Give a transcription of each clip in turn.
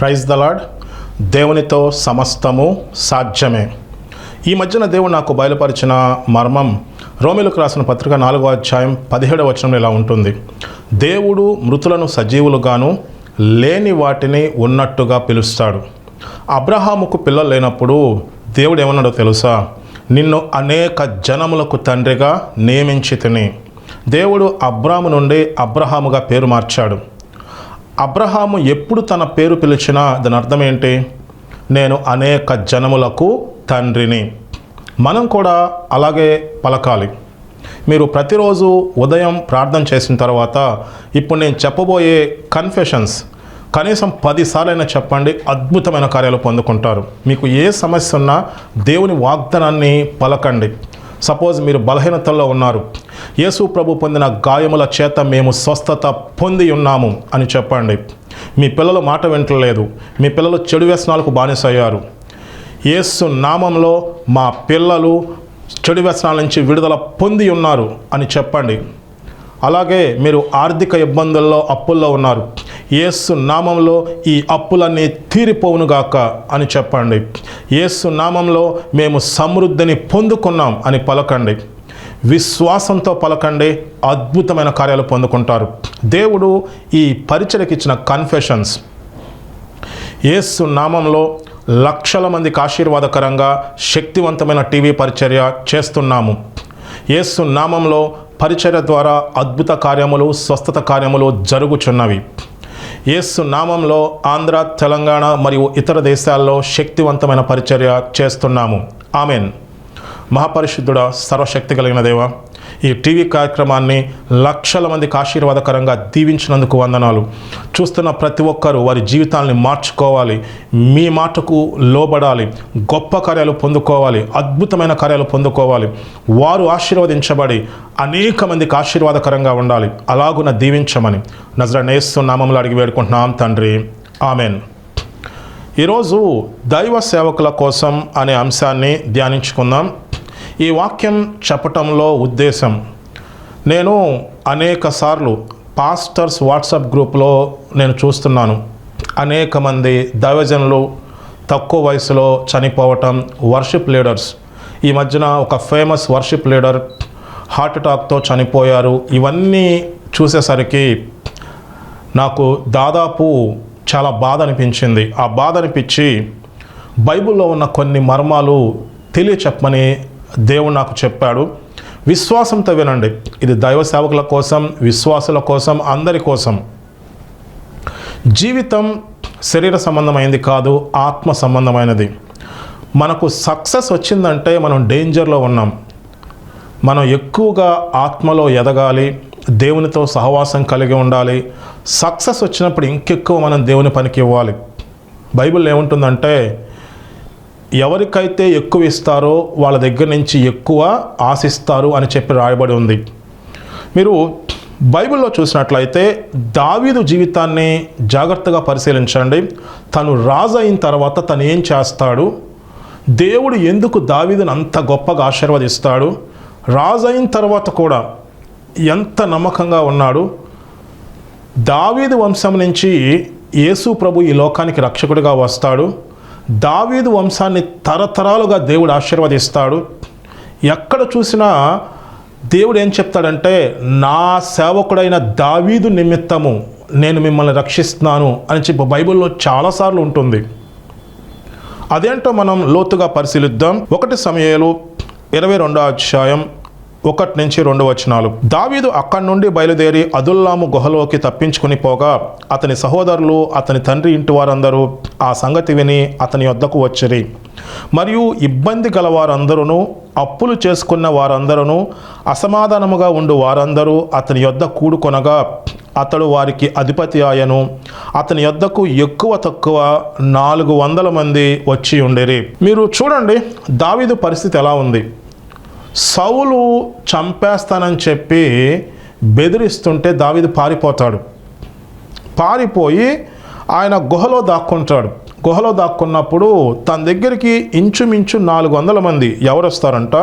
Praise the lord. దేవునితో సమస్తము సాధ్యమే. ఈ మధ్యన దేవుడు నాకు బయలుపరిచిన మర్మం రోమీయులకు రాసిన పత్రిక 4వ అధ్యాయం 17వ వచనంలో ఇలా ఉంటుంది. దేవుడు మృతులను సజీవులుగాను లేని వాటిని ఉన్నట్టుగా పిలుస్తాడు. అబ్రహాముకు పిల్లలు లేనప్పుడు దేవుడు ఏమన్నాడో తెలుసా? నిన్ను అనేక జనములకు తండ్రిగా నియమించి తిని. దేవుడు అబ్రాము నుండి అబ్రహాముగా పేరు మార్చాడు. అబ్రహాము ఎప్పుడు తన పేరు పిలిచినా దాని అర్థం ఏంటి? నేను అనేక జనములకు తండ్రిని. మనం కూడా అలాగే పలకాలి. మీరు ప్రతిరోజు ఉదయం ప్రార్థన చేసిన తర్వాత ఇప్పుడు నేను చెప్పబోయే కన్ఫెషన్స్ కనీసం 10 సార్లైనా చెప్పండి. అద్భుతమైన కార్యాలు పొందుకుంటారు. మీకు ఏ సమస్య ఉన్నా దేవుని వాగ్దానాన్ని పలకండి. సపోజ్ మీరు బలహీనతల్లో ఉన్నారు, యేసు ప్రభు పొందిన గాయముల చేత మేము స్వస్థత పొంది ఉన్నాము అని చెప్పండి. మీ పిల్లలు మాట వింటలేదు, మీ పిల్లలు చెడు వ్యసనాలకు బానిసయ్యారు, యేసు నామంలో మా పిల్లలు చెడు వ్యసనాల నుంచి విడుదల పొంది ఉన్నారు అని చెప్పండి. అలాగే మీరు ఆర్థిక ఇబ్బందుల్లో అప్పుల్లో ఉన్నారు, యేసు నామంలో ఈ అప్పులన్నీ తీరిపోవునుగాక అని చెప్పండి. యేసు నామంలో మేము సమృద్ధిని పొందుకున్నాం అని పలకండి. విశ్వాసంతో పలకండి. అద్భుతమైన కార్యాలు పొందుకుంటారు. దేవుడు ఈ పరిచర్యకి ఇచ్చిన కన్ఫెషన్స్ యేసు నామంలో లక్షల మందికి ఆశీర్వాదకరంగా శక్తివంతమైన టీవీ పరిచర్య చేస్తున్నాము. యేసు నామంలో పరిచర్య ద్వారా అద్భుత కార్యములు, స్వస్థత కార్యములు జరుగుచున్నవి. యేసు నామంలో ఆంధ్ర, తెలంగాణ మరియు ఇతర దేశాల్లో శక్తివంతమైన పరిచర్య చేస్తున్నాము. ఆమెన్. మహాపరిశుద్ధుడా, సర్వశక్తి కలిగిన దేవ, ఈ టీవీ కార్యక్రమాన్ని లక్షల మందికి ఆశీర్వాదకరంగా దీవించినందుకు వందనాలు. చూస్తున్న ప్రతి ఒక్కరూ వారి జీవితాలని మార్చుకోవాలి, మీ మాటకు లోబడాలి, గొప్ప కార్యాలు పొందుకోవాలి, అద్భుతమైన కార్యాలు పొందుకోవాలి. వారు ఆశీర్వదించబడి అనేక మందికి ఆశీర్వాదకరంగా ఉండాలి. అలాగున దీవించమని నజరేయుడైన యేసు నామములో అడిగి వేడుకుంటున్నాం తండ్రి. ఆమెన్. ఈరోజు దైవ సేవకుల కోసం అనే అంశాన్ని ధ్యానించుకుందాం. ఈ వాక్యం చెప్పటంలో ఉద్దేశం, నేను అనేక సార్లు పాస్టర్స్ వాట్సాప్ గ్రూప్లో నేను చూస్తున్నాను. అనేక మంది దైవజనులు తక్కువ వయసులో చనిపోవటం, వర్షిప్ లీడర్స్. ఈ మధ్యన ఒక ఫేమస్ వర్షిప్ లీడర్ హార్ట్ అటాక్తో చనిపోయారు. ఇవన్నీ చూసేసరికి నాకు దాదాపు చాలా బాధ అనిపించింది. ఆ బాధ అనిపించి బైబిల్లో ఉన్న కొన్ని మర్మాలు తెలియచెప్పమని దేవుడు నాకు చెప్పాడు. విశ్వాసంతో వినండి. ఇది దైవ సేవకుల కోసం, విశ్వాసుల కోసం, అందరి కోసం. జీవితం శరీర సంబంధమైనది కాదు, ఆత్మ సంబంధమైనది. మనకు సక్సెస్ వచ్చిందంటే మనం డేంజర్లో ఉన్నాం. మనం ఎక్కువగా ఆత్మలో ఎదగాలి, దేవునితో సహవాసం కలిగి ఉండాలి. సక్సెస్ వచ్చినప్పుడు ఇంకెక్కువ మనం దేవుని పనికి ఇవ్వాలి. బైబిల్ ఏముంటుందంటే, ఎవరికైతే ఎక్కువ ఇస్తారో వాళ్ళ దగ్గర నుంచి ఎక్కువ ఆశిస్తారు అని చెప్పి రాయబడి ఉంది. మీరు బైబిల్లో చూసినట్లయితే దావీదు జీవితాన్ని జాగ్రత్తగా పరిశీలించండి. తను రాజు అయిన తర్వాత తను ఏం చేస్తాడు, దేవుడు ఎందుకు దావీదును అంత గొప్పగా ఆశీర్వదిస్తాడు, రాజు అయిన తర్వాత కూడా ఎంత నమ్మకంగా ఉన్నాడు. దావీదు వంశం నుంచి యేసు ప్రభు ఈ లోకానికి రక్షకుడిగా వస్తాడు. దావీదు వంశాన్ని తరతరాలుగా దేవుడు ఆశీర్వదిస్తాడు. ఎక్కడ చూసినా దేవుడు ఏం చెప్తాడంటే, నా సేవకుడైన దావీదు నిమిత్తము నేను మిమ్మల్ని రక్షిస్తున్నాను అని చెప్పి బైబిల్లో చాలాసార్లు ఉంటుంది. అదేంటో మనం లోతుగా పరిశీలిద్దాం. 1 సమూయేలు 22వ అధ్యాయం 1 నుంచి 2 వచనాలు. దావీదు అక్కడి నుండి బయలుదేరి అదుల్లాము గుహలోకి తప్పించుకుని పోగా అతని సహోదరులు, అతని తండ్రి ఇంటి వారందరూ ఆ సంగతి విని అతని వద్దకు వచ్చిరి. మరియు ఇబ్బంది గల వారందరూ, అప్పులు చేసుకున్న వారందరూ, అసమాధానముగా ఉండు వారందరూ అతని యొద్ద కూడుకొనగా అతడు వారికి అధిపతి ఆయను. అతని యొద్దకు ఎక్కువ తక్కువ 400 మంది వచ్చి ఉండేరి. మీరు చూడండి దావీదు పరిస్థితి ఎలా ఉంది. సౌలు చంపేస్తానని చెప్పి బెదిరిస్తుంటే దావీదు పారిపోతాడు. పారిపోయి ఆయన గుహలో దాక్కుంటాడు. గుహలో దాక్కున్నప్పుడు తన దగ్గరికి ఇంచుమించు 400 మంది ఎవరు వస్తారంట?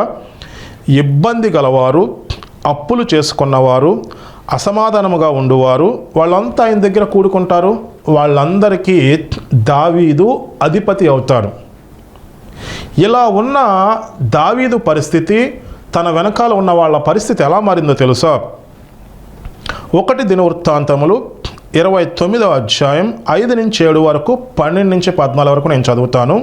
ఇబ్బంది గలవారు, అప్పులు చేసుకున్నవారు, అసమాధానముగా ఉండువారు. వాళ్ళంతా ఆయన దగ్గర కూడుకుంటారు. వాళ్ళందరికీ దావీదు అధిపతి అవుతాడు. ఇలా ఉన్న దావీదు పరిస్థితి, తన వెనకాల ఉన్న వాళ్ళ పరిస్థితి ఎలా మారిందో తెలుసా? 1 దినవృత్తాంతములు 29వ అధ్యాయం 5 నుంచి 7 వరకు, 12 నుంచి 14 వరకు నేను చదువుతాను.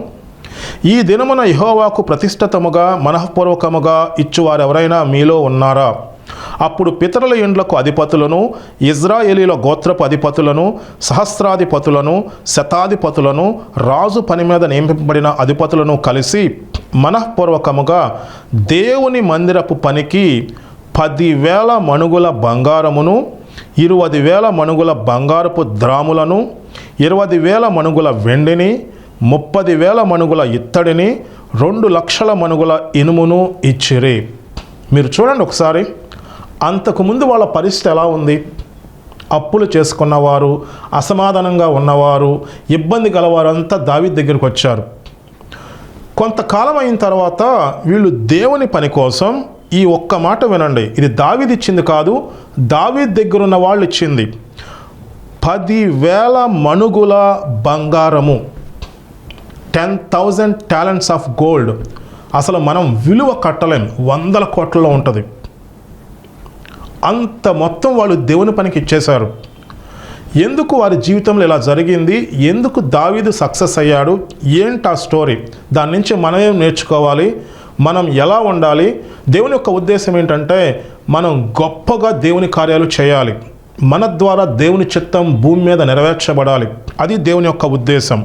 ఈ దినమున యెహోవాకు ప్రతిష్ఠితముగా మనఃపూర్వకముగా ఇచ్చువారు ఎవరైనా మీలో ఉన్నారా? అప్పుడు పితరుల ఇండ్లకు అధిపతులను, ఇజ్రాయేలీల గోత్రపు అధిపతులను, సహస్రాధిపతులను, శతాధిపతులను, రాజు పని మీద నియమింపబడిన అధిపతులను కలిసి మనఃపూర్వకముగా దేవుని మందిరపు పనికి 10,000 మణుగుల బంగారమును, 20,000 మణుగుల బంగారపు ద్రాములను, 20,000 మణుగుల వెండిని, 30,000 మణుగుల ఇత్తడిని, 2,00,000 మణుగుల ఇనుమును ఇచ్చిరి. మీరు చూడండి ఒకసారి, అంతకుముందు వాళ్ళ పరిస్థితి ఎలా ఉంది? అప్పులు చేసుకున్నవారు, అసమాధానంగా ఉన్నవారు, ఇబ్బంది గలవారంతా దావీదు దగ్గరికి వచ్చారు. కొంతకాలం అయిన తర్వాత వీళ్ళు దేవుని పని కోసం, ఈ ఒక్క మాట వినండి, ఇది దావీదు ఇచ్చింది కాదు, దావీదు దగ్గర ఉన్న వాళ్ళు ఇచ్చింది. 10,000 మణుగుల బంగారము, 10,000 talents ఆఫ్ గోల్డ్. అసలు మనం విలువ కట్టలేం, 100 కోట్లలో ఉంటుంది. అంత మొత్తం వాళ్ళు దేవుని పనికి ఇచ్చేశారు. ఎందుకు వారి జీవితంలో ఇలా జరిగింది? ఎందుకు దావీదు సక్సెస్ అయ్యాడు? ఏంటి ఆ స్టోరీ? దాని నుంచి మనమేం నేర్చుకోవాలి? మనం ఎలా ఉండాలి? దేవుని యొక్క ఉద్దేశం ఏంటంటే మనం గొప్పగా దేవుని కార్యాలు చేయాలి. మన ద్వారా దేవుని చిత్తం భూమి మీద నెరవేర్చబడాలి. అది దేవుని యొక్క ఉద్దేశం.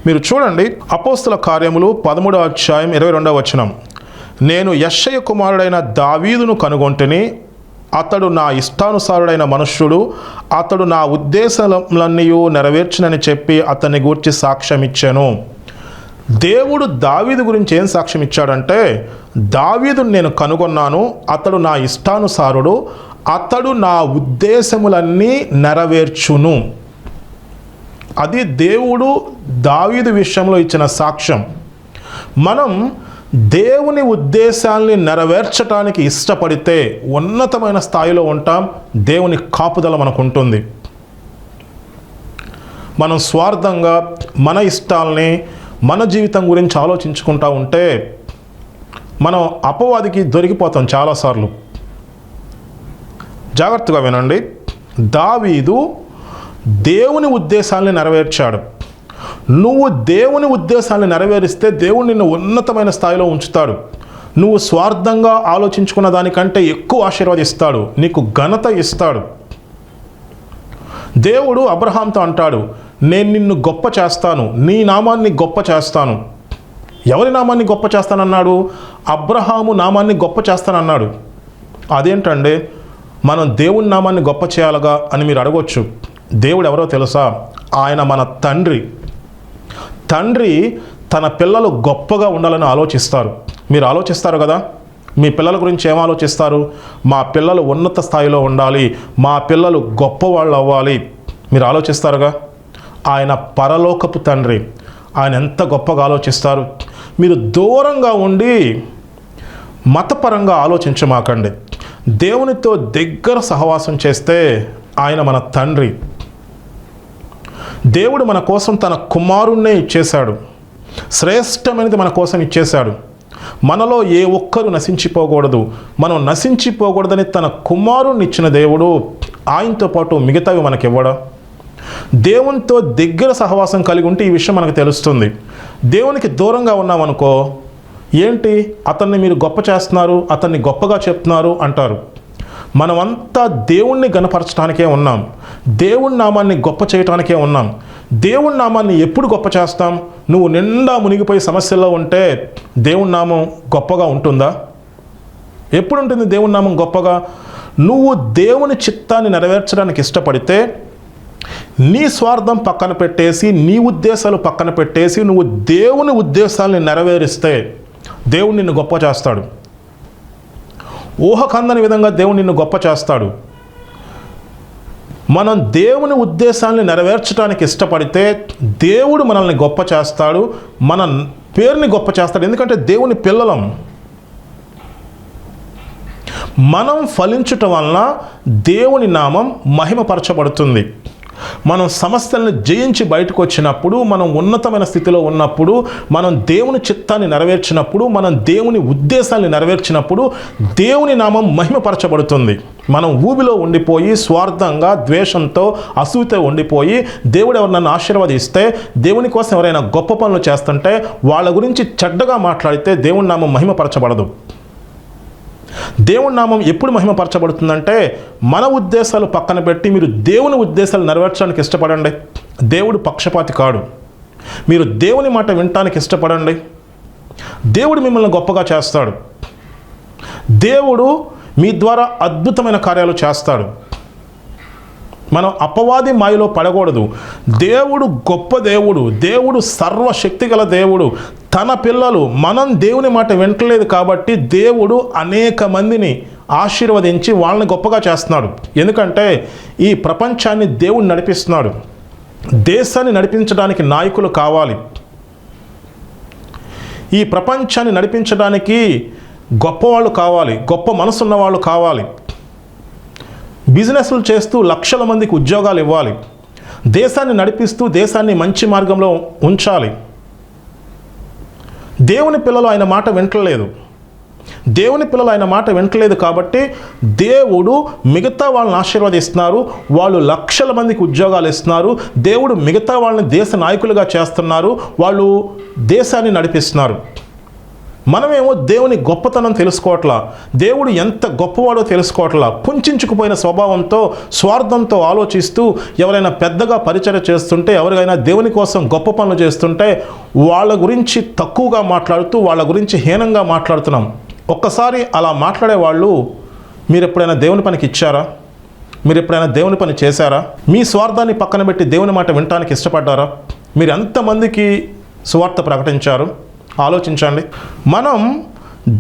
మీరు చూడండి, అపోస్తుల కార్యములు 13వ అధ్యాయం 22వ వచనం. నేను యెషయ కుమారుడైన దావీదును కనుగొంటిని, అతడు నా ఇష్టానుసారుడైన మనుష్యుడు, అతడు నా ఉద్దేశాలన్నీ నెరవేర్చునని చెప్పి అతన్ని గూర్చి సాక్ష్యం ఇచ్చాను. దేవుడు దావీదు గురించి ఏం సాక్ష్యం ఇచ్చాడంటే, దావీదును నేను కనుగొన్నాను, అతడు నా ఇష్టానుసారుడు, అతడు నా ఉద్దేశములన్నీ నెరవేర్చును. అది దేవుడు దావీదు విషయంలో ఇచ్చిన సాక్ష్యం. మనం దేవుని ఉద్దేశాల్ని నెరవేర్చడానికి ఇష్టపడితే ఉన్నతమైన స్థాయిలో ఉంటాం. దేవుని కాపుదల మనకు ఉంటుంది. మనం స్వార్థంగా మన ఇష్టాలని, మన జీవితం గురించి ఆలోచించుకుంటూ ఉంటే మనం అపవాదికి దొరికిపోతాం చాలాసార్లు. జాగ్రత్తగా వినండి, దావీదు దేవుని ఉద్దేశాలని నెరవేర్చాడు. నువ్వు దేవుని ఉద్దేశాన్ని నెరవేరిస్తే దేవుడు నిన్ను ఉన్నతమైన స్థాయిలో ఉంచుతాడు. నువ్వు స్వార్థంగా ఆలోచించుకున్న దానికంటే ఎక్కువ ఆశీర్వదిస్తాడు, నీకు ఘనత ఇస్తాడు. దేవుడు అబ్రహాంతో అంటాడు, నేను నిన్ను గొప్ప చేస్తాను, నీ నామాన్ని గొప్ప చేస్తాను. ఎవరి నామాన్ని గొప్ప చేస్తానన్నాడు? అబ్రహాము నామాన్ని గొప్ప చేస్తానన్నాడు. అదేంటండి, మనం దేవుని నామాన్ని గొప్ప చేయాలగా అని మీరు అడగొచ్చు. దేవుడు ఎవరో తెలుసా? ఆయన మన తండ్రి. తండ్రి తన పిల్లలు గొప్పగా ఉండాలని ఆలోచిస్తారు. మీరు ఆలోచిస్తారు కదా, మీ పిల్లల గురించి ఏం ఆలోచిస్తారు? మా పిల్లలు ఉన్నత స్థాయిలో ఉండాలి, మా పిల్లలు గొప్పవాళ్ళు అవ్వాలి, మీరు ఆలోచిస్తారుగా. ఆయన పరలోకపు తండ్రి, ఆయన ఎంత గొప్పగా ఆలోచిస్తారు. మీరు దూరంగా ఉండి మతపరంగా ఆలోచించమాకండి. దేవునితో దగ్గర సహవాసం చేస్తే ఆయన మన తండ్రి. దేవుడు మన కోసం తన కుమారుణ్ణే ఇచ్చేశాడు. శ్రేష్టమైనది మన కోసం ఇచ్చేశాడు. మనలో ఏ ఒక్కరు నశించిపోకూడదు, మనం నశించిపోకూడదని తన కుమారుణ్ణి ఇచ్చిన దేవుడు ఆయనతో పాటు మిగతావి మనకివ్వడా? దేవునితో దగ్గర సహవాసం కలిగి ఉంటే ఈ విషయం మనకు తెలుస్తుంది. దేవునికి దూరంగా ఉన్నామనుకో, ఏంటి అతన్ని మీరు గొప్ప చేస్తున్నారు, అతన్ని గొప్పగా చెప్తున్నారు అంటారు. మనమంతా దేవుణ్ణి గణపరచడానికే ఉన్నాం, దేవుని నామాన్ని గొప్ప చేయటానికే ఉన్నాం. దేవుని నామాన్ని ఎప్పుడు గొప్ప చేస్తాం? నువ్వు నిండా మునిగిపోయి సమస్యల్లో ఉంటే దేవుని నామం గొప్పగా ఉంటుందా? ఎప్పుడు ఉంటుంది దేవుని నామం గొప్పగా? నువ్వు దేవుని చిత్తాన్ని నెరవేర్చడానికి ఇష్టపడితే, నీ స్వార్థం పక్కన పెట్టేసి, నీ ఉద్దేశాలు పక్కన పెట్టేసి నువ్వు దేవుని ఉద్దేశాలని నెరవేరిస్తే దేవుడు నిన్ను గొప్ప చేస్తాడు. ఊహకందని విధంగా దేవుడు నిన్ను గొప్ప చేస్తాడు. మనం దేవుని ఉద్దేశాన్ని నెరవేర్చడానికి ఇష్టపడితే దేవుడు మనల్ని గొప్ప చేస్తాడు, మన పేరుని గొప్ప చేస్తాడు. ఎందుకంటే దేవుని పిల్లలం. మనం ఫలించటం వలన దేవుని నామం మహిమపరచబడుతుంది. మనం సమస్యలను జయించి బయటకు వచ్చినప్పుడు, మనం ఉన్నతమైన స్థితిలో ఉన్నప్పుడు, మనం దేవుని చిత్తాన్ని నెరవేర్చినప్పుడు, మనం దేవుని ఉద్దేశాన్ని నెరవేర్చినప్పుడు దేవుని నామం మహిమపరచబడుతుంది. మనం ఊబిలో ఉండిపోయి స్వార్థంగా, ద్వేషంతో, అసూయతో ఉండిపోయి దేవుడు ఎవరినైనా ఆశీర్వదిస్తే, దేవుని కోసం ఎవరైనా గొప్ప పనులు చేస్తుంటే వాళ్ళ గురించి చెడ్డగా మాట్లాడితే దేవుని నామం మహిమపరచబడదు. దేవుని నామం ఎప్పుడు మహిమపరచబడుతుందంటే మన ఉద్దేశాలు పక్కన పెట్టి మీరు దేవుని ఉద్దేశాలు నెరవేర్చడానికి ఇష్టపడండి. దేవుడు పక్షపాతి కాడు. మీరు దేవుని మాట వినటానికి ఇష్టపడండి. దేవుడు మిమ్మల్ని గొప్పగా చేస్తాడు. దేవుడు మీ ద్వారా అద్భుతమైన కార్యాలు చేస్తాడు. మనం అపవాది మాయలో పడకూడదు. దేవుడు గొప్ప దేవుడు, దేవుడు సర్వశక్తి గల దేవుడు. తన పిల్లలు మనం దేవుని మాట వింటలేదు కాబట్టి దేవుడు అనేక మందిని ఆశీర్వదించి వాళ్ళని గొప్పగా చేస్తున్నాడు. ఎందుకంటే ఈ ప్రపంచాన్ని దేవుడు నడిపిస్తున్నాడు. దేశాన్ని నడిపించడానికి నాయకులు కావాలి. ఈ ప్రపంచాన్ని నడిపించడానికి గొప్పవాళ్ళు కావాలి, గొప్ప మనసున్న వాళ్ళు కావాలి. బిజినెస్లు చేస్తూ లక్షల మందికి ఉద్యోగాలు ఇవ్వాలి. దేశాన్ని నడిపిస్తూ దేశాన్ని మంచి మార్గంలో ఉంచాలి. దేవుని పిల్లలు ఆయన మాట వింటలేదు. దేవుని పిల్లలు ఆయన మాట వింటలేదు కాబట్టి దేవుడు మిగతా వాళ్ళని ఆశీర్వదిస్తున్నారు. వాళ్ళు లక్షల మందికి ఉద్యోగాలు ఇస్తున్నారు. దేవుడు మిగతా వాళ్ళని దేశ నాయకులుగా చేస్తున్నారు. వాళ్ళు దేశాన్ని నడిపిస్తున్నారు. మనమేమో దేవుని గొప్పతనం తెలుసుకోవట్లా, దేవుడు ఎంత గొప్పవాడో తెలుసుకోవట్లా. కుంచుకుపోయిన స్వభావంతో, స్వార్థంతో ఆలోచిస్తూ ఎవరైనా పెద్దగా పరిచయం చేస్తుంటే, ఎవరికైనా దేవుని కోసం గొప్ప పనులు చేస్తుంటే వాళ్ళ గురించి తక్కువగా మాట్లాడుతూ, వాళ్ళ గురించి హీనంగా మాట్లాడుతున్నాం. ఒక్కసారి అలా మాట్లాడే వాళ్ళు మీరు ఎప్పుడైనా దేవుని పనికి ఇచ్చారా? మీరు ఎప్పుడైనా దేవుని పని చేశారా? మీ స్వార్థాన్ని పక్కన పెట్టి దేవుని మాట వినటానికి ఇష్టపడ్డారా? మీరు ఎంతమందికి సువార్త ప్రకటించారు? ఆలోచించండి. మనం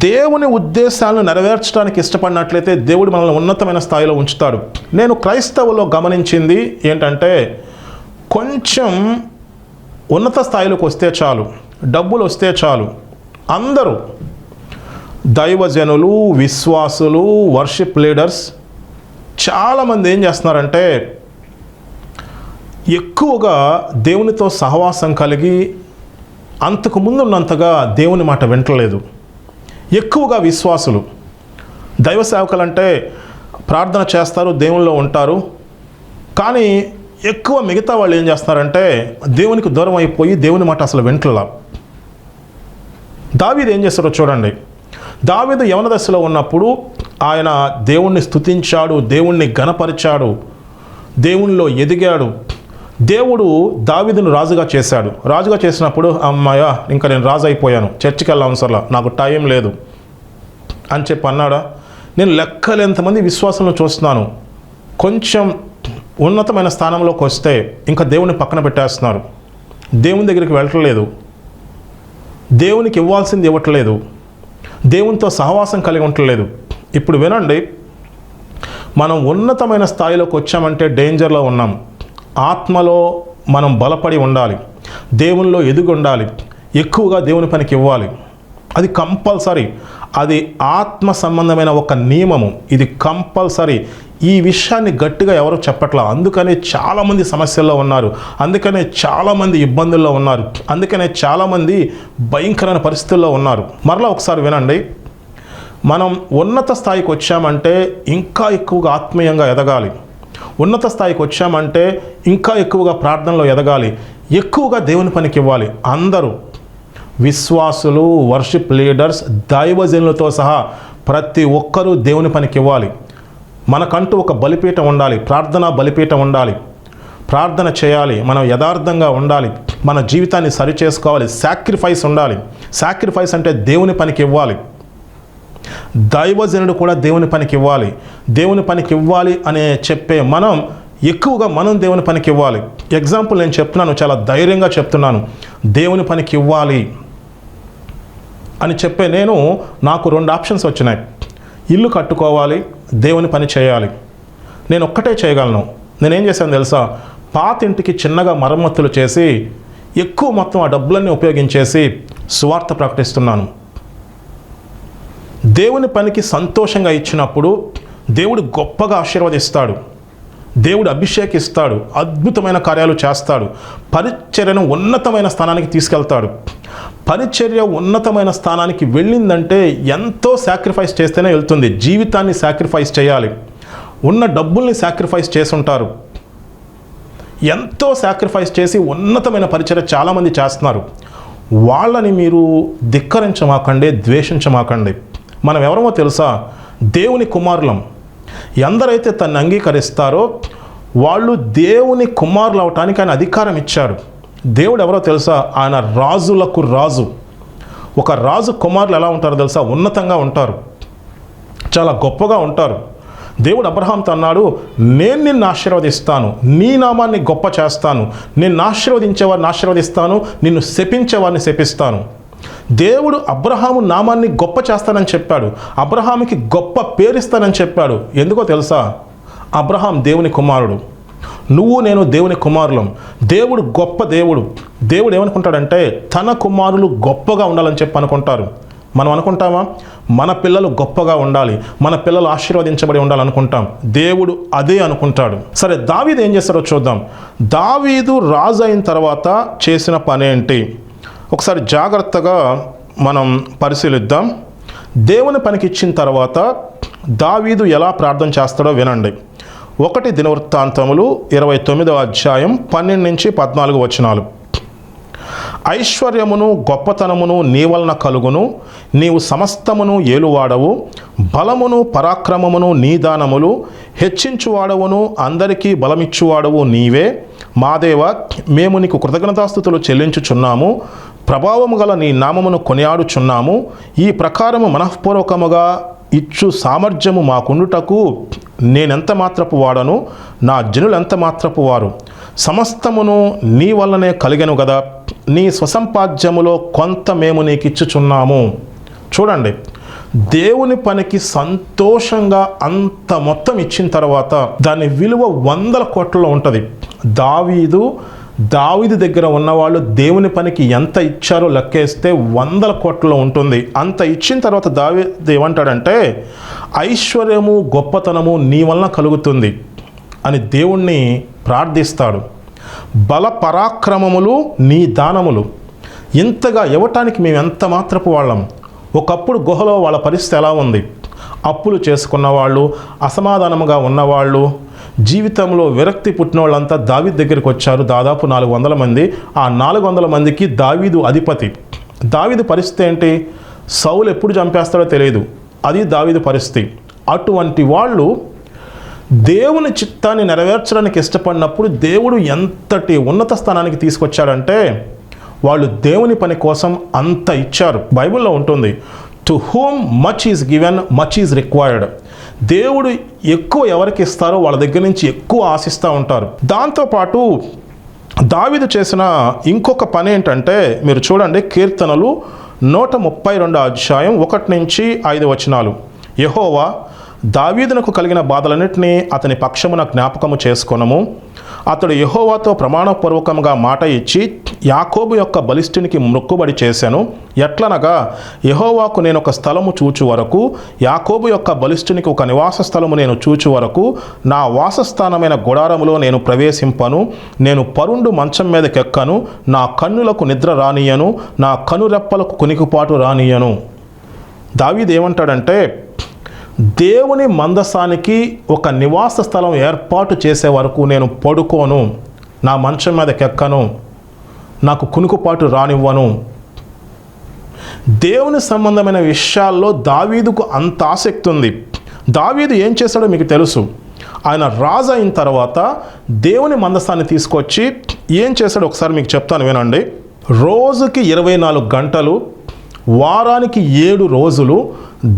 దేవుని ఉద్దేశాలను నెరవేర్చడానికి ఇష్టపడినట్లయితే దేవుడు మనల్ని ఉన్నతమైన స్థాయిలో ఉంచుతాడు. నేను క్రైస్తవులో గమనించింది ఏంటంటే, కొంచెం ఉన్నత స్థాయిలోకి వస్తే చాలు, డబ్బులు వస్తే చాలు, అందరూ దైవజనులు, విశ్వాసులు, వర్షిప్ లీడర్స్ చాలామంది ఏం చేస్తున్నారంటే ఎక్కువగా దేవునితో సహవాసం కలిగి అంతకు ముందు ఉన్నంతగా దేవుని మాట వింటలేదు. ఎక్కువగా విశ్వాసులు, దైవ సేవకులు అంటే ప్రార్థన చేస్తారు, దేవునిలో ఉంటారు. కానీ ఎక్కువ మిగతా వాళ్ళు ఏం చేస్తున్నారంటే దేవునికి దూరం అయిపోయి దేవుని మాట అసలు వింటలా. దావీదు ఏం చేస్తాడో చూడండి. దావీదు యవన దశలో ఉన్నప్పుడు ఆయన దేవుణ్ణి స్తుతించాడు, దేవుణ్ణి ఘనపరిచాడు, దేవునిలో ఎదిగాడు. దేవుడు దావీదును రాజుగా చేశాడు. రాజుగా చేసినప్పుడు అమ్మాయ ఇంకా నేను రాజు అయిపోయాను, చర్చికి వెళ్ళవసరంలా, నాకు టైం లేదు అని చెప్పి అన్నాడా? నేను లెక్కలేంతమంది విశ్వాసంలో చూస్తున్నాను, కొంచెం ఉన్నతమైన స్థానంలోకి వస్తే ఇంకా దేవుని పక్కన పెట్టేస్తున్నారు. దేవుని దగ్గరికి వెళ్ళట్లేదు, దేవునికి ఇవ్వాల్సింది ఇవ్వట్లేదు, దేవునితో సహవాసం కలిగి ఉండట్లేదు. ఇప్పుడు వినండి, మనం ఉన్నతమైన స్థాయిలోకి వచ్చామంటే డేంజర్లో ఉన్నాం. ఆత్మలో మనం బలపడి ఉండాలి, దేవునిలో ఎదిగి ఉండాలి, ఎక్కువగా దేవుని పనికి ఇవ్వాలి. అది కంపల్సరీ. అది ఆత్మ సంబంధమైన ఒక నియమము. ఇది కంపల్సరీ. ఈ విషయాన్ని గట్టిగా ఎవరు చెప్పట్లా. అందుకనే చాలామంది సమస్యల్లో ఉన్నారు, అందుకనే చాలామంది ఇబ్బందుల్లో ఉన్నారు, అందుకనే చాలామంది భయంకరమైన పరిస్థితుల్లో ఉన్నారు. మరలా ఒకసారి వినండి, మనం ఉన్నత స్థాయికి వచ్చామంటే ఇంకా ఎక్కువగా ఆత్మీయంగా ఎదగాలి. ఉన్నత స్థాయికి వచ్చామంటే ఇంకా ఎక్కువగా ప్రార్థనలో ఎదగాలి, ఎక్కువగా దేవుని పనికి ఇవ్వాలి. అందరూ విశ్వాసులు, వర్షిప్ లీడర్స్, దైవజనులతో సహా ప్రతి ఒక్కరూ దేవుని పనికి ఇవ్వాలి. మనకంటూ ఒక బలిపీఠం ఉండాలి, ప్రార్థనా బలిపీఠం ఉండాలి, ప్రార్థన చేయాలి, మనం యథార్థంగా ఉండాలి, మన జీవితాన్ని సరిచేసుకోవాలి, సాక్రిఫైస్ ఉండాలి. సాక్రిఫైస్ అంటే దేవుని పనికి ఇవ్వాలి. దైవజనుడు కూడా దేవుని పనికి ఇవ్వాలి. దేవుని పనికి ఇవ్వాలి అనే చెప్పే మనం ఎక్కువగా మనం దేవుని పనికి ఇవ్వాలి. ఎగ్జాంపుల్ నేను చెప్తున్నాను, చాలా ధైర్యంగా చెప్తున్నాను. దేవుని పనికి ఇవ్వాలి అని చెప్పే నాకు 2 ఆప్షన్స్ వచ్చినాయి. ఇల్లు కట్టుకోవాలి, దేవుని పని చేయాలి. నేను ఒక్కటే చేయగలను. నేనేం చేశాను తెలుసా? పాత ఇంటికి చిన్నగా మరమ్మతులు చేసి ఎక్కువ మొత్తం ఆ డబ్బులన్నీ ఉపయోగించేసి సువార్త ప్రకటిస్తున్నాను. దేవుని పనికి సంతోషంగా ఇచ్చినప్పుడు దేవుడు గొప్పగా ఆశీర్వదిస్తాడు. దేవుడు అభిషేకిస్తాడు, అద్భుతమైన కార్యాలు చేస్తాడు, పరిచర్యను ఉన్నతమైన స్థానానికి తీసుకెళ్తాడు. పరిచర్య ఉన్నతమైన స్థానానికి వెళ్ళిందంటే ఎంతో సాక్రిఫైస్ చేస్తేనే వెళ్తుంది. జీవితాన్ని సాక్రిఫైస్ చేయాలి, ఉన్న డబ్బుల్ని సాక్రిఫైస్ చేసి ఉంటారు. ఎంతో సాక్రిఫైస్ చేసి ఉన్నతమైన పరిచర్య చాలామంది చేస్తున్నారు. వాళ్ళని మీరు ధిక్కరించమాకండి, ద్వేషించమాకండి. మనం ఎవరమో తెలుసా? దేవుని కుమారులం. ఎందరైతే తను అంగీకరిస్తారో వాళ్ళు దేవుని కుమారులు అవటానికి ఆయన అధికారం ఇచ్చాడు. దేవుడు ఎవరో తెలుసా? ఆయన రాజులకు రాజు. ఒక రాజు కుమారులు ఎలా ఉంటారో తెలుసా? ఉన్నతంగా ఉంటారు, చాలా గొప్పగా ఉంటారు. దేవుడు అబ్రహాంతో అన్నాడు, నేను నిన్ను ఆశీర్వదిస్తాను, నీ నామాన్ని గొప్ప చేస్తాను, నిన్ను ఆశీర్వదించేవారిని ఆశీర్వదిస్తాను, నిన్ను శపించేవారిని శపిస్తాను. దేవుడు అబ్రహాము నామాన్ని గొప్ప చేస్తానని చెప్పాడు, అబ్రహాముకి గొప్ప పేరిస్తానని చెప్పాడు. ఎందుకో తెలుసా? అబ్రహాం దేవుని కుమారుడు, నువ్వు నేను దేవుని కుమారులం. దేవుడు గొప్ప దేవుడు. దేవుడు ఏమనుకుంటాడంటే తన కుమారులు గొప్పగా ఉండాలని చెప్పి అనుకుంటారు. మనం అనుకుంటామా? మన పిల్లలు గొప్పగా ఉండాలి, మన పిల్లలు ఆశీర్వదించబడి ఉండాలనుకుంటాం. దేవుడు అదే అనుకుంటాడు. సరే, దావీదు ఏం చేస్తాడో చూద్దాం. దావీదు రాజు అయిన తర్వాత చేసిన పని ఏంటి? ఒకసారి జాగ్రత్తగా మనం పరిశీలిద్దాం. దేవుని పనికి ఇచ్చిన తర్వాత దావీదు ఎలా ప్రార్థన చేస్తాడో వినండి. 1 దినవృత్తాంతములు 29వ అధ్యాయం 12 నుంచి 14 వచనాలు. ఐశ్వర్యమును గొప్పతనమును నీ వలన కలుగును, నీవు సమస్తమును ఏలువాడవు, బలమును పరాక్రమమును నీ దానములు, హెచ్చించువాడవును అందరికీ బలమిచ్చువాడవు నీవే. మా దేవ, మేము నీకు కృతజ్ఞతాస్తుతులు చెల్లించుచున్నాము, ప్రభావము గల నీ నామమును కొనియాడుచున్నాము. ఈ ప్రకారము మనఃపూర్వకముగా ఇచ్చు సామర్థ్యము మాకుండుటకు నేనెంత మాత్రపు వాడను, నా జనులెంత మాత్రపు వారు. సమస్తమును నీ వల్లనే కలిగెను గదా, నీ స్వసంపాద్యములో కొంత మేము నీకు ఇచ్చుచున్నాము. చూడండి, దేవుని పనికి సంతోషంగా అంత మొత్తం ఇచ్చిన తర్వాత దాని విలువ 100 కోట్లలో ఉంటుంది. దావీదు దగ్గర ఉన్నవాళ్ళు దేవుని పనికి ఎంత ఇచ్చారో లెక్కేస్తే 100 కోట్లలో ఉంటుంది. అంత ఇచ్చిన తర్వాత దావీదు ఏమంటాడంటే, ఐశ్వర్యము గొప్పతనము నీ వలన కలుగుతుంది అని దేవుణ్ణి ప్రార్థిస్తాడు. బల పరాక్రమములు నీ దానములు. ఇంతగా ఇవ్వటానికి మేము ఎంత మాత్రపు వాళ్ళం. ఒకప్పుడు గుహలో వాళ్ళ పరిస్థితి ఎలా ఉంది? అప్పులు చేసుకున్న వాళ్ళు, అసమాధానముగా ఉన్నవాళ్ళు, జీవితంలో విరక్తి పుట్టిన వాళ్ళంతా దావీదు దగ్గరికి వచ్చారు. దాదాపు 400 మంది. ఆ 400 మందికి దావీదు అధిపతి. దావీదు పరిస్థితి ఏంటి? సౌలు ఎప్పుడు చంపేస్తాడో తెలియదు. అది దావీదు పరిస్థితి. అటువంటి వాళ్ళు దేవుని చిత్తాన్ని నెరవేర్చడానికి ఇష్టపడినప్పుడు దేవుడు ఎంతటి ఉన్నత స్థానానికి తీసుకొచ్చాడంటే వాళ్ళు దేవుని పని కోసం అంత ఇచ్చారు. బైబిల్లో ఉంటుంది, to whom much is given much is required. దేవుడు ఎక్కువ ఎవరికి ఇస్తారో వాళ్ళ దగ్గర నుంచి ఎక్కువ ఆశిస్తూ ఉంటారు. దాంతోపాటు దావీదు చేసిన ఇంకొక పని ఏంటంటే, మీరు చూడండి, కీర్తనలు 132 అధ్యాయం 1 నుంచి 5 వచనాలు. యెహోవా, దావీదునకు కలిగిన బాధలన్నింటినీ అతని పక్షమున జ్ఞాపకము చేసుకొనము. అతడు యెహోవాతో ప్రమాణపూర్వకంగా మాట ఇచ్చి యాకోబు యొక్క బలిష్ఠునికి మొక్కుబడి చేశాను. ఎట్లనగా, యెహోవాకు నేను ఒక స్థలము చూచు వరకు, యాకోబు యొక్క బలిష్ఠునికి ఒక నివాస స్థలము నేను చూచు వరకు, నా వాసస్థానమైన గుడారములో నేను ప్రవేశింపను. నేను పరుండు మంచం మీదకెక్కను, నా కన్నులకు నిద్ర రానియను, నా కనురెప్పలకు కునికిపాటు రానియను. దావీదు ఏమంటాడంటే, దేవుని మందసానికి ఒక నివాస స్థలం ఏర్పాటు చేసే వరకు నేను పడుకోను, నా మంచం మీదకెక్కను, నాకు కునుకుపాటు రానివ్వను. దేవుని సంబంధమైన విషయాల్లో దావీదుకు అంత ఆసక్తి ఉంది. దావీదు ఏం చేశాడో మీకు తెలుసు. ఆయన రాజు అయిన తర్వాత దేవుని మందసాన్ని తీసుకొచ్చి ఏం చేశాడో ఒకసారి మీకు చెప్తాను, వినండి. రోజుకి 24 గంటలు, వారానికి 7 రోజులు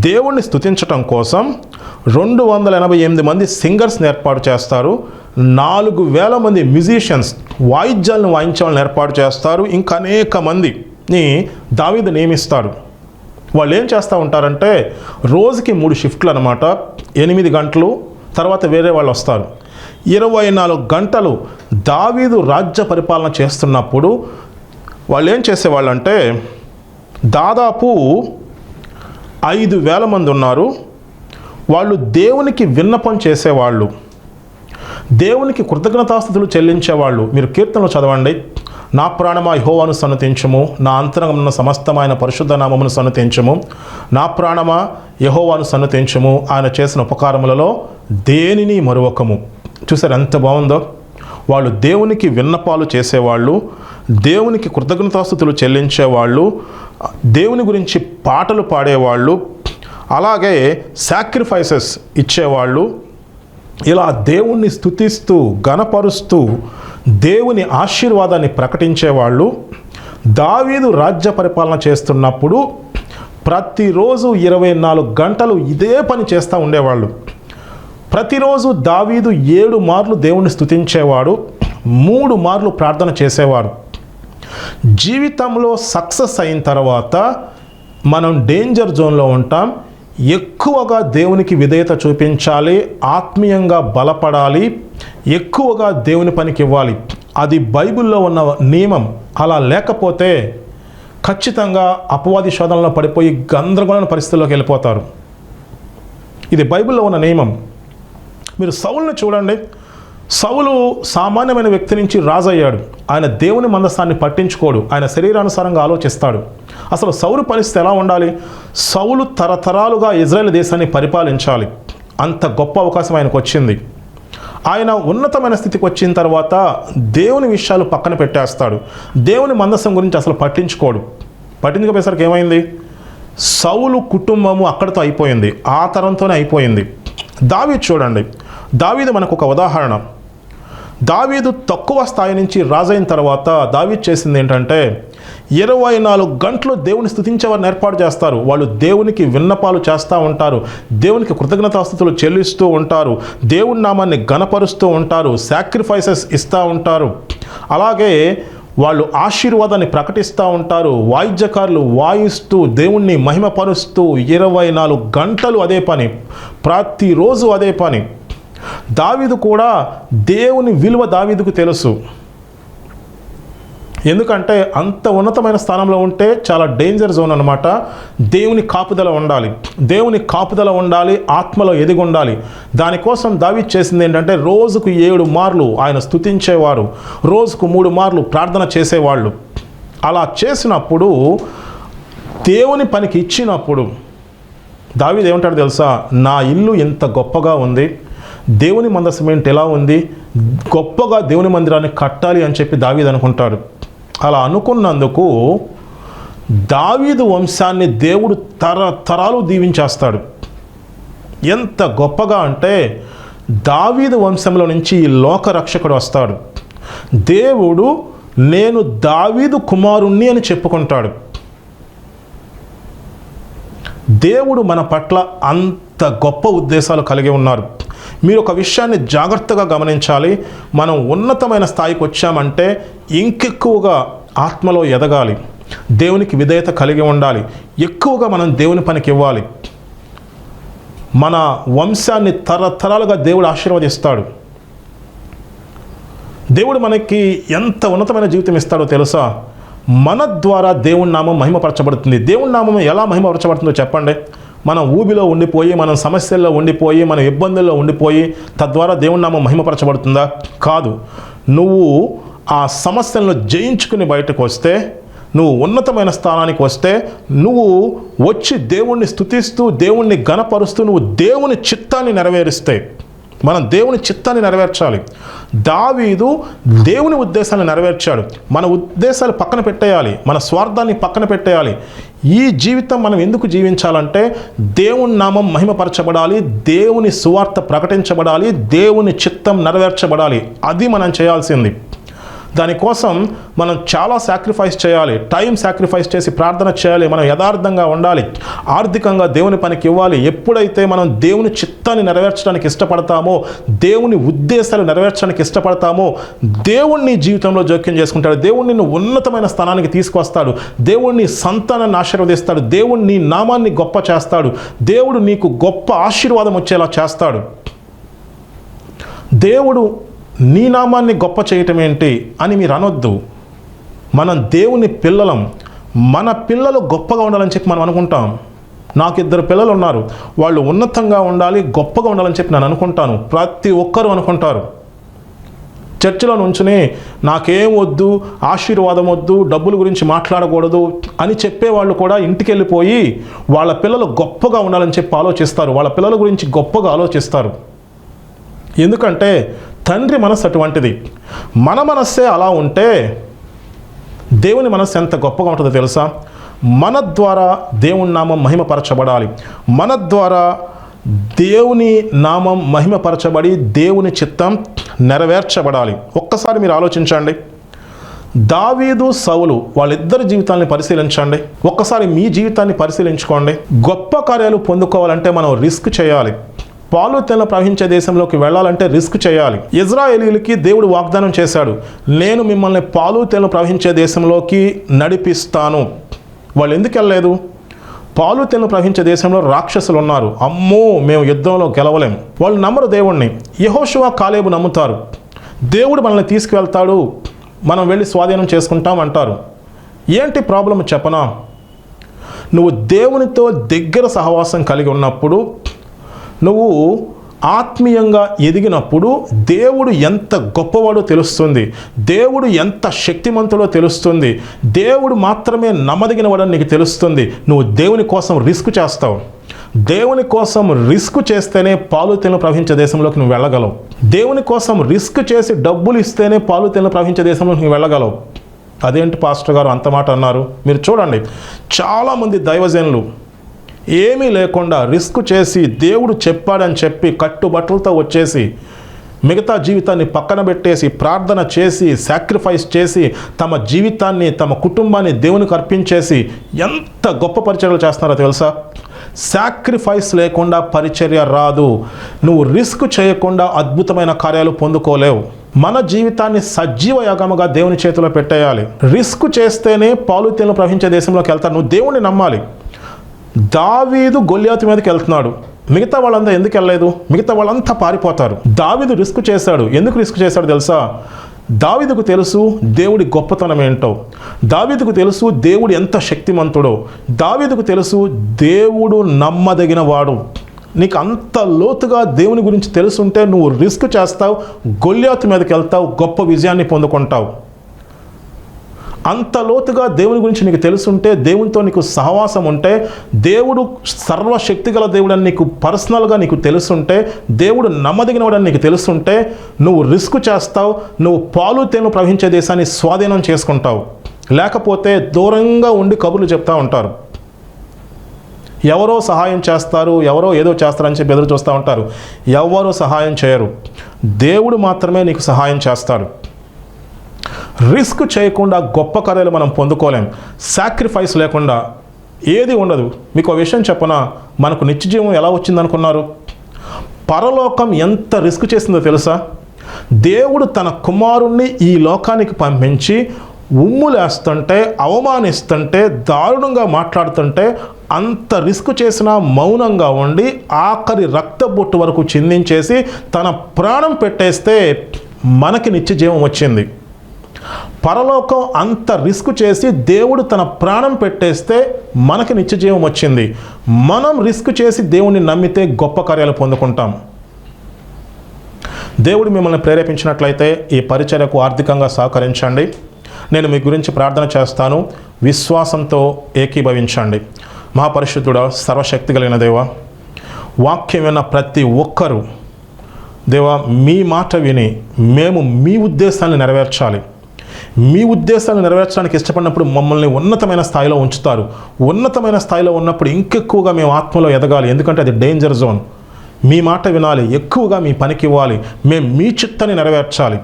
దేవుణ్ణి స్తుతించటం కోసం 288 మంది సింగర్స్ని ఏర్పాటు చేస్తారు. 4000 మంది మ్యూజిషియన్స్, వాయిద్యాలను వాయించే వాళ్ళని ఏర్పాటు చేస్తారు. ఇంకా అనేక మందిని దావీదు నియమిస్తాడు. వాళ్ళు ఏం చేస్తూ ఉంటారంటే, రోజుకి 3 షిఫ్ట్లు అనమాట, 8 గంటలు, తర్వాత వేరే వాళ్ళు వస్తారు. 24 గంటలు దావీదు రాజ్య పరిపాలన చేస్తున్నప్పుడు వాళ్ళు ఏం చేసేవాళ్ళంటే, దాదాపు 5000 మంది ఉన్నారు. వాళ్ళు దేవునికి విన్నపం చేసేవాళ్ళు. దేవునికి కృతజ్ఞతాస్తుతులు చెల్లించేవాళ్ళు, మీరు కీర్తనలు చదవండి. నా ప్రాణమా యెహోవాను సన్నతించుము, నా అంతరంగమున్న సమస్తమైన పరిశుద్ధ నామమును సన్నతించుము. నా ప్రాణమా యెహోవాను సన్నతించుము, ఆయన చేసిన ఉపకారములలో దేనిని మరువకము. చూసారు ఎంత బాగుందో. వాళ్ళు దేవునికి విన్నపాలు చేసేవాళ్ళు, దేవునికి కృతజ్ఞతాస్తుతులు చెల్లించేవాళ్ళు, దేవుని గురించి పాటలు పాడేవాళ్ళు, అలాగే సాక్రిఫైసెస్ ఇచ్చేవాళ్ళు. ఇలా దేవుణ్ణి స్తుతిస్తూ గణపరుస్తూ దేవుని ఆశీర్వాదాన్ని ప్రకటించేవాళ్ళు. దావీదు రాజ్య పరిపాలన చేస్తున్నప్పుడు ప్రతిరోజు 24 గంటలు ఇదే పని చేస్తూ ఉండేవాళ్ళు. ప్రతిరోజు దావీదు 7 మార్లు దేవుణ్ణి స్తుతించేవాడు, 3 మార్లు ప్రార్థన చేసేవాడు. జీవితంలో సక్సెస్ అయిన తర్వాత మనం డేంజర్ జోన్లో ఉంటాం. ఎక్కువగా దేవునికి విధేయత చూపించాలి, ఆత్మీయంగా బలపడాలి, ఎక్కువగా దేవుని పనికి ఇవ్వాలి. అది బైబిల్లో ఉన్న నియమం. అలా లేకపోతే ఖచ్చితంగా అపవాది శోధనలో పడిపోయి గందరగోళమైన పరిస్థితుల్లోకి వెళ్ళిపోతారు. ఇది బైబిల్లో ఉన్న నియమం. మీరు సౌలుని చూడండి. సౌలు సామాన్యమైన వ్యక్తి నుంచి రాజు అయ్యాడు. ఆయన దేవుని మందసాన్ని పట్టించుకోడు, ఆయన శరీరానుసారంగా ఆలోచిస్తాడు. అసలు సౌలు పరిస్థితి ఎలా ఉండాలి? సౌలు తరతరాలుగా ఇజ్రాయెల్ దేశాన్ని పరిపాలించాలి. అంత గొప్ప అవకాశం ఆయనకు వచ్చింది. ఆయన ఉన్నతమైన స్థితికి వచ్చిన తర్వాత దేవుని విషయాలు పక్కన పెట్టేస్తాడు. దేవుని మందసం గురించి అసలు పట్టించుకోపోయేసరికి ఏమైంది? సౌలు కుటుంబము అక్కడితో అయిపోయింది, ఆ తరంతోనే అయిపోయింది. దావీదు చూడండి. దావీదు మనకు ఒక ఉదాహరణ. దావీదు తక్కువ స్థాయి నుంచి రాజైన తర్వాత దావీదు చేసింది ఏంటంటే 24 గంటలు దేవుని స్తుతించేవారిని ఏర్పాటు చేస్తారు. వాళ్ళు దేవునికి విన్నపాలు చేస్తూ ఉంటారు, దేవునికి కృతజ్ఞతాస్తుతులు చెల్లిస్తూ ఉంటారు, దేవుని నామాన్ని ఘనపరుస్తూ ఉంటారు, సాక్రిఫైసెస్ ఇస్తూ ఉంటారు. అలాగే వాళ్ళు ఆశీర్వాదాన్ని ప్రకటిస్తూ ఉంటారు. వాయిద్యకారులు వాయిస్తూ దేవుణ్ణి మహిమపరుస్తూ 24 గంటలు అదే పని, ప్రతిరోజు అదే పని. దావీదు కూడా దేవుని విలువ దావీదుకు తెలుసు. ఎందుకంటే అంత ఉన్నతమైన స్థానంలో ఉంటే చాలా డేంజర్ జోన్ అనమాట. దేవుని కాపుదల ఉండాలి, దేవుని కాపుదల ఉండాలి, ఆత్మలో ఎదిగి ఉండాలి. దానికోసం దావీదు చేసింది ఏంటంటే రోజుకు 7 మార్లు ఆయన స్తుతించేవారు, రోజుకు 3 మార్లు ప్రార్థన చేసేవాళ్ళు. అలా చేసినప్పుడు దేవుని పనికి ఇచ్చినప్పుడు దావీదు ఏమంటాడు తెలుసా? నా ఇల్లు ఎంత గొప్పగా ఉంది, దేవుని మందసం ఏంటి ఎలా ఉంది, గొప్పగా దేవుని మందిరాన్ని కట్టాలి అని చెప్పి దావీదు అనుకుంటాడు. అలా అనుకున్నందుకు దావీదు వంశాన్ని దేవుడు తరతరాలు దీవించేస్తాడు. ఎంత గొప్పగా అంటే దావీదు వంశంలో నుంచి ఈ లోక రక్షకుడు వస్తాడు. దేవుడు నేను దావీదు కుమారుణ్ణి అని చెప్పుకుంటాడు. దేవుడు మన పట్ల అంత గొప్ప ఉద్దేశాలు కలిగి ఉన్నారు. మీరు ఒక విషయాన్ని జాగ్రత్తగా గమనించాలి. మనం ఉన్నతమైన స్థాయికి వచ్చామంటే ఇంకెక్కువగా ఆత్మలో ఎదగాలి, దేవునికి విధేయత కలిగి ఉండాలి, ఎక్కువగా మనం దేవుని పనికి ఇవ్వాలి. మన వంశాన్ని తరతరాలుగా దేవుడు ఆశీర్వదిస్తాడు. దేవుడు మనకి ఎంత ఉన్నతమైన జీవితం ఇస్తాడో తెలుసా? మన ద్వారా దేవుని నామం మహిమపరచబడుతుంది. దేవుని నామం ఎలా మహిమపరచబడుతుందో చెప్పండి. మనం ఊబిలో ఉండిపోయి, మనం సమస్యల్లో ఉండిపోయి, మన ఇబ్బందుల్లో ఉండిపోయి తద్వారా దేవుని నామం మహిమపరచబడుతుందా? కాదు. నువ్వు ఆ సమస్యలను జయించుకుని బయటకు వస్తే, నువ్వు ఉన్నతమైన స్థానానికి వస్తే, నువ్వు వచ్చి దేవుణ్ణి స్తుతిస్తూ దేవుణ్ణి ఘనపరుస్తూ నువ్వు దేవుని చిత్తాన్ని నెరవేరిస్తే, మనం దేవుని చిత్తాన్ని నెరవేర్చాలి. దావీదు దేవుని ఉద్దేశాన్ని నెరవేర్చాడు. మన ఉద్దేశాలు పక్కన పెట్టేయాలి, మన స్వార్థాన్ని పక్కన పెట్టేయాలి. ఈ జీవితం మనం ఎందుకు జీవించాలంటే దేవుని నామం మహిమపరచబడాలి, దేవుని సువార్త ప్రకటించబడాలి, దేవుని చిత్తం నెరవేర్చబడాలి. అది మనం చేయాల్సింది. దానికోసం మనం చాలా సాక్రిఫైస్ చేయాలి, టైం సాక్రిఫైస్ చేసి ప్రార్థన చేయాలి, మనం యథార్థంగా ఉండాలి, ఆర్థికంగా దేవుని పనికి ఇవ్వాలి. ఎప్పుడైతే మనం దేవుని చిత్తాన్ని నెరవేర్చడానికి ఇష్టపడతామో, దేవుని ఉద్దేశాలు నెరవేర్చడానికి ఇష్టపడతామో, దేవుణ్ణి జీవితంలో జోక్యం చేసుకుంటాడు. దేవుణ్ణి నిన్ను ఉన్నతమైన స్థానానికి తీసుకొస్తాడు. దేవుణ్ణి సంతానాన్ని ఆశీర్వదిస్తాడు. దేవుణ్ణి నామాన్ని గొప్ప చేస్తాడు. దేవుడు నీకు గొప్ప ఆశీర్వాదం వచ్చేలా చేస్తాడు. దేవుడు నీ నామాన్ని గొప్ప చేయటం ఏంటి అని మీరు అనొద్దు. మనం దేవుని పిల్లలం. మన పిల్లలు గొప్పగా ఉండాలని చెప్పి మనం అనుకుంటాం. నాకు 2 పిల్లలు ఉన్నారు, వాళ్ళు ఉన్నతంగా ఉండాలి, గొప్పగా ఉండాలని చెప్పి నేను అనుకుంటాను. ప్రతి ఒక్కరూ అనుకుంటారు. చర్చిలో నుంచుని నాకేం వద్దు, ఆశీర్వాదం వద్దు, డబ్బుల గురించి మాట్లాడకూడదు అని చెప్పేవాళ్ళు కూడా ఇంటికి వెళ్ళిపోయి వాళ్ళ పిల్లలు గొప్పగా ఉండాలని చెప్పి ఆలోచిస్తారు. వాళ్ళ పిల్లల గురించి గొప్పగా ఆలోచిస్తారు. ఎందుకంటే తండ్రి మనస్సు అటువంటిది. మన మనస్సే అలా ఉంటే దేవుని మనస్సు ఎంత గొప్పగా ఉంటుందో తెలుసా? మన ద్వారా దేవుని నామం మహిమపరచబడాలి. మన ద్వారా దేవుని నామం మహిమపరచబడి దేవుని చిత్తం నెరవేర్చబడాలి. ఒక్కసారి మీరు ఆలోచించండి. దావీదు, సౌలు వాళ్ళిద్దరి జీవితాన్ని పరిశీలించండి. ఒక్కసారి మీ జీవితాన్ని పరిశీలించుకోండి. గొప్ప కార్యాలు పొందుకోవాలంటే మనం రిస్క్ చేయాలి. పాలు తేనె ప్రవహించే దేశంలోకి వెళ్ళాలంటే రిస్క్ చేయాలి. ఇజ్రాయేలీలకి దేవుడు వాగ్దానం చేశాడు, నేను మిమ్మల్ని పాలు తేనె ప్రవహించే దేశంలోకి నడిపిస్తాను. వాళ్ళు ఎందుకు వెళ్ళలేదు? పాలు తేనె ప్రవహించే దేశంలో రాక్షసులు ఉన్నారు. అమ్మో, మేము యుద్ధంలో గెలవలేం. వాళ్ళు నమ్మరు దేవుణ్ణి. యెహోషువ, కాలేబు నమ్ముతారు. దేవుడు మనల్ని తీసుకువెళ్తాడు, మనం వెళ్ళి స్వాధీనం చేసుకుంటాం అంటారు. ఏంటి ప్రాబ్లం చెప్పనా? నువ్వు దేవునితో దగ్గర సహవాసం కలిగి ఉన్నప్పుడు, నువ్వు ఆత్మీయంగా ఎదిగినప్పుడు దేవుడు ఎంత గొప్పవాడో తెలుస్తుంది. దేవుడు ఎంత శక్తిమంతుడో తెలుస్తుంది. దేవుడు మాత్రమే నమ్మదగినవాడని నీకు తెలుస్తుంది. నువ్వు దేవుని కోసం రిస్క్ చేస్తావు. దేవుని కోసం రిస్క్ చేస్తేనే పాలు తేనె ప్రవహించే దేశంలోకి నువ్వు వెళ్ళగలవు. దేవుని కోసం రిస్క్ చేసి డబ్బులు ఇస్తేనే పాలు తేనె ప్రవహించే దేశంలోకి నువ్వు వెళ్ళగలవు. అదేంటి పాస్టర్ గారు అంత మాట అన్నారు? మీరు చూడండి, చాలామంది దైవజనులు ఏమీ లేకుండా రిస్క్ చేసి దేవుడు చెప్పాడని చెప్పి కట్టుబట్టలతో వచ్చేసి మిగతా జీవితాన్ని పక్కన పెట్టేసి ప్రార్థన చేసి సాక్రిఫైస్ చేసి తమ జీవితాన్ని, తమ కుటుంబాన్ని దేవునికి అర్పించేసి ఎంత గొప్ప పరిచర్యలు చేస్తున్నారో తెలుసా? సాక్రిఫైస్ లేకుండా పరిచర్య రాదు. నువ్వు రిస్క్ చేయకుండా అద్భుతమైన కార్యాలు పొందుకోలేవు. మన జీవితాన్ని సజీవ యాగముగా దేవుని చేతిలో పెట్టేయాలి. రిస్క్ చేస్తేనే పాలు తేనె ప్రవహించే దేశంలోకి వెళ్తారు. నువ్వు దేవుణ్ణి నమ్మాలి. దావీదు గొల్యాతు మీదకి వెళ్తున్నాడు. మిగతా వాళ్ళంతా ఎందుకు వెళ్ళలేదు? మిగతా వాళ్ళంతా పారిపోతారు. దావీదు రిస్క్ చేశాడు. ఎందుకు రిస్క్ చేశాడు తెలుసా? దావీదుకు తెలుసు దేవుడి గొప్పతనం ఏంటో. దావీదుకు తెలుసు దేవుడు ఎంత శక్తిమంతుడో. దావీదుకు తెలుసు దేవుడు నమ్మదగిన వాడు. నీకు అంత లోతుగా దేవుని గురించి తెలుసుంటే నువ్వు రిస్క్ చేస్తావు, గొల్యాతు మీదకి వెళ్తావు, గొప్ప విజయాన్ని పొందుకుంటావు. అంత లోతుగా దేవుని గురించి నీకు తెలుసుంటే, దేవునితో నీకు సహవాసం ఉంటే, దేవుడు సర్వశక్తి గల దేవుడు అని నీకు పర్సనల్గా నీకు తెలుసుంటే, దేవుడు నమ్మదగినవాడని నీకు తెలుసుంటే, నువ్వు రిస్క్ చేస్తావు. నువ్వు పాలు తేనె ప్రవహించే దేశాన్ని స్వాధీనం చేసుకుంటావు. లేకపోతే దూరంగా ఉండి కబుర్లు చెప్తూ ఉంటారు. ఎవరో సహాయం చేస్తారు, ఎవరో ఏదో చేస్తారని చెప్పి ఎదురు చూస్తూ ఉంటారు. ఎవరో సహాయం చేయరు. దేవుడు మాత్రమే నీకు సహాయం చేస్తాడు. రిస్క్ చేయకుండా గొప్ప కార్యాలు మనం పొందుకోలేం. సాక్రిఫైస్ లేకుండా ఏది ఉండదు. మీకు ఒక విషయం చెప్పనా? మనకు నిత్యజీవం ఎలా వచ్చిందనుకున్నారు? పరలోకం ఎంత రిస్క్ చేసిందో తెలుసా? దేవుడు తన కుమారుణ్ణి ఈ లోకానికి పంపించి ఉమ్ములేస్తుంటే, అవమానిస్తుంటే, దారుణంగా మాట్లాడుతుంటే అంత రిస్క్ చేసినా మౌనంగా ఉండి ఆఖరి రక్త బొట్టు వరకు చిందించేసి తన ప్రాణం పెట్టేస్తే మనకి నిత్యజీవం వచ్చింది. పరలోకం అంత రిస్క్ చేసి దేవుడు తన ప్రాణం పెట్టేస్తే మనకి నిత్యజీవం వచ్చింది. మనం రిస్క్ చేసి దేవుణ్ణి నమ్మితే గొప్ప కార్యాలు పొందుకుంటాం. దేవుడు మిమ్మల్ని ప్రేరేపించినట్లయితే ఈ పరిచర్యకు ఆర్థికంగా సహకరించండి. నేను మీ గురించి ప్రార్థన చేస్తాను. విశ్వాసంతో ఏకీభవించండి. మహాపరిశుద్ధుడా, సర్వశక్తి కలిగిన దేవా, వాక్యం విన్న ప్రతి ఒక్కరూ దేవా మీ మాట విని మేము మీ ఉద్దేశాన్ని నెరవేర్చాలి. మీ ఉద్దేశాలను నెరవేర్చడానికి ఇష్టపడినప్పుడు మమ్మల్ని ఉన్నతమైన స్థాయిలో ఉంచుతారు. ఉన్నతమైన స్థాయిలో ఉన్నప్పుడు ఇంకెక్కువగా మేము ఆత్మలో ఎదగాలి. ఎందుకంటే అది డేంజర్ జోన్. మీ మాట వినాలి, ఎక్కువగా మీ పనికి ఇవ్వాలి, మేము మీ చిత్తాన్ని నెరవేర్చాలి.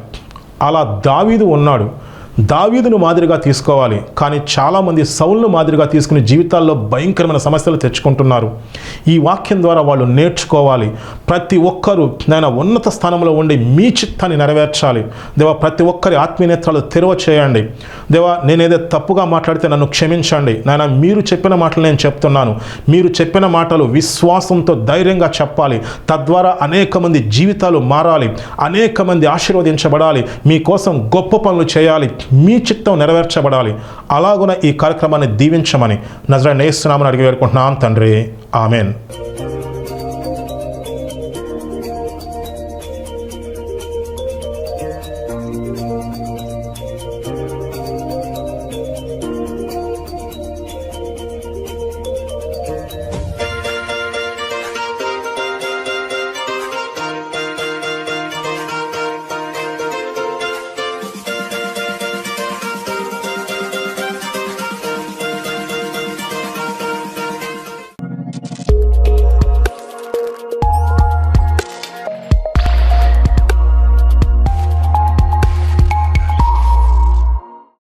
అలా దావీదు ఉన్నాడు. దావీదును మాదిరిగా తీసుకోవాలి. కానీ చాలామంది సౌలును మాదిరిగా తీసుకుని జీవితాల్లో భయంకరమైన సమస్యలు తెచ్చుకుంటున్నారు. ఈ వాక్యం ద్వారా వాళ్ళు నేర్చుకోవాలి. ప్రతి ఒక్కరూ నాయన ఉన్నత స్థానంలో ఉండి మీ చిత్తాన్ని నెరవేర్చాలి. దేవా, ప్రతి ఒక్కరి ఆత్మీయ నేత్రాలు తెరవ చేయండి. దేవా, నేనేదో తప్పుగా మాట్లాడితే నన్ను క్షమించండి. నాయన, మీరు చెప్పిన మాటలు నేను చెప్తున్నాను. మీరు చెప్పిన మాటలు విశ్వాసంతో ధైర్యంగా చెప్పాలి. తద్వారా అనేక మంది జీవితాలు మారాలి, అనేక మంది ఆశీర్వదించబడాలి, మీకోసం గొప్ప పనులు చేయాలి, మీ చిత్తం నెరవేర్చబడాలి. అలాగున ఈ కార్యక్రమాన్ని దీవించమని నజరేయుడైన యేసు నామమున అడిగి వేడుకుంటున్నాం తండ్రి. ఆమెన్.